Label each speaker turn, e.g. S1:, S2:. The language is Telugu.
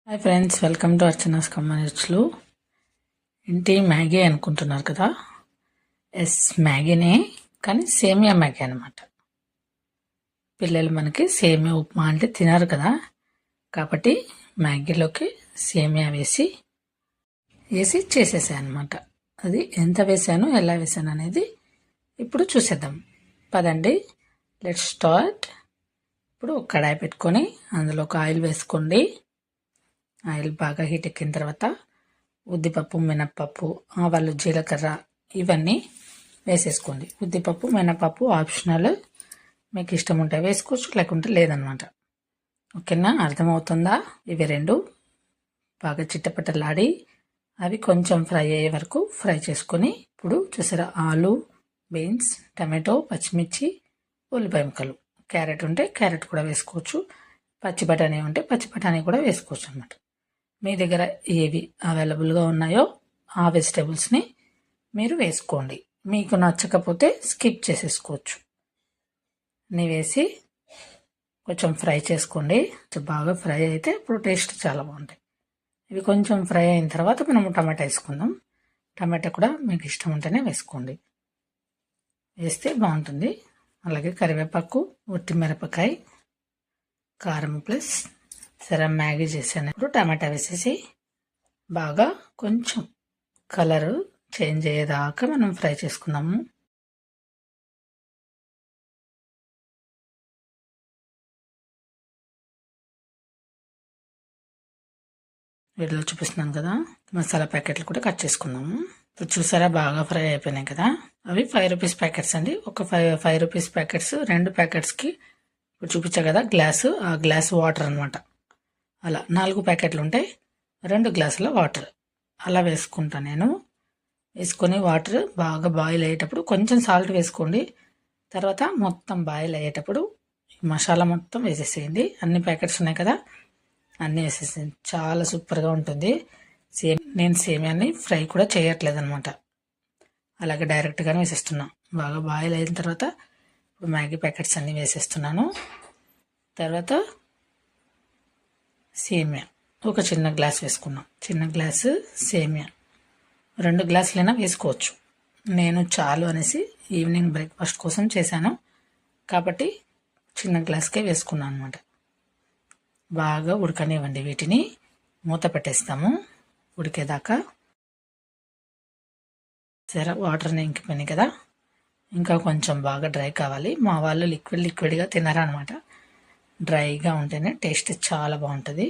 S1: Hi friends, welcome to Archana's కమ్మనిచ్లు. ఇంటి మ్యాగీ అనుకుంటున్నారు కదా? ఎస్, మ్యాగీనే, కానీ సేమియా మ్యాగీ అనమాట. పిల్లలు మనకి సేమియా ఉప్మా అంటే తినరు కదా, కాబట్టి మ్యాగీలోకి సేమియా వేసి చేసేసాను అనమాట. అది ఎంత వేసాను, ఎలా వేసాను అనేది ఇప్పుడు చూసేద్దాం. పదండి, లెట్స్ స్టార్ట్. ఇప్పుడు ఒక కడాయి పెట్టుకొని అందులో ఒక ఆయిల్ వేసుకోండి. ఆయిల్ బాగా హీట్ ఎక్కిన తర్వాత ఉద్దిపప్పు, మినప్పప్పు, ఆవాలు, జీలకర్ర ఇవన్నీ వేసేసుకోండి. ఉద్దిపప్పు, మినప్పప్పు ఆప్షనల్, మీకు ఇష్టం ఉంటే వేసుకోవచ్చు, లేకుంటే లేదనమాట. ఓకేనా, అర్థమవుతుందా? ఇవి రెండు బాగా చిట్టపట్టలాడి అవి కొంచెం ఫ్రై అయ్యే వరకు ఫ్రై చేసుకొని, ఇప్పుడు చూసారా, ఆలు, బీన్స్, టమాటో, పచ్చిమిర్చి, ఉల్లిపాయ ముక్కలు, క్యారెట్ ఉంటే క్యారెట్ కూడా వేసుకోవచ్చు, పచ్చి బఠానీ ఉంటే పచ్చి బఠానీ కూడా వేసుకోవచ్చు అనమాట. మీ దగ్గర ఏవి అవైలబుల్గా ఉన్నాయో ఆ వెజిటేబుల్స్ని మీరు వేసుకోండి. మీకు నచ్చకపోతే స్కిప్ చేసేసుకోవచ్చు. నీ వేసి కొంచెం ఫ్రై చేసుకోండి. బాగా ఫ్రై అయితే ఇప్పుడు టేస్ట్ చాలా బాగుంటాయి. ఇవి కొంచెం ఫ్రై అయిన తర్వాత మనం టమాటా వేసుకుందాం. టమాటా కూడా మీకు ఇష్టం ఉంటేనే వేసుకోండి, వేస్తే బాగుంటుంది. అలాగే కరివేపాకు, ఒట్టి మిరపకాయ, కారం ప్లస్ సరే మ్యాగీ చేశాను. ఇప్పుడు టమాటా వేసేసి బాగా కొంచెం కలరు చేంజ్ అయ్యేదాకా మనం ఫ్రై చేసుకుందాము. వీడియోలో చూపిస్తున్నాను కదా, మసాలా ప్యాకెట్లు కూడా కట్ చేసుకుందాము. ఇప్పుడు చూసారా, బాగా ఫ్రై అయిపోయినాయి కదా. అవి 5 రూపీస్ ప్యాకెట్స్ అండి. ఒక 5 రూపీస్ ప్యాకెట్స్, 2 ప్యాకెట్స్కి ఇప్పుడు చూపించా కదా గ్లాసు, ఆ గ్లాసు వాటర్ అనమాట. అలా 4 ప్యాకెట్లు ఉంటాయి, 2 గ్లాసుల వాటర్ అలా వేసుకుంటాను నేను. వేసుకొని వాటర్ బాగా బాయిల్ అయ్యేటప్పుడు కొంచెం సాల్ట్ వేసుకోండి. తర్వాత మొత్తం బాయిల్ అయ్యేటప్పుడు మసాలా మొత్తం వేసేసేయండి. అన్ని ప్యాకెట్స్ ఉన్నాయి కదా, అన్నీ వేసేసేయండి. చాలా సూపర్గా ఉంటుంది. నేను సేమియాని ఫ్రై కూడా చేయట్లేదు అనమాట, అలాగే డైరెక్ట్గానే వేసేస్తున్నా. బాగా బాయిల్ అయిన తర్వాత ఇప్పుడు మ్యాగీ ప్యాకెట్స్ అన్నీ వేసేస్తున్నాను. తర్వాత సేమియా ఒక చిన్న గ్లాస్ వేసుకున్నాం. చిన్న గ్లాసు సేమియా 2 గ్లాసులైనా వేసుకోవచ్చు. నేను చాలు అనేసి ఈవినింగ్ బ్రేక్ఫాస్ట్ కోసం చేశాను కాబట్టి చిన్న గ్లాస్కే వేసుకున్నాను అనమాట. బాగా ఉడకనివ్వండి. వీటిని మూత పెట్టేస్తాము ఉడికేదాకా. సరే, వాటర్ని ఇంకిపోయినాయి కదా, ఇంకా కొంచెం బాగా డ్రై కావాలి. మా వాళ్ళు లిక్విడ్గా తినరనమాట, డ్రైగా ఉంటేనే టేస్ట్ చాలా బాగుంటుంది.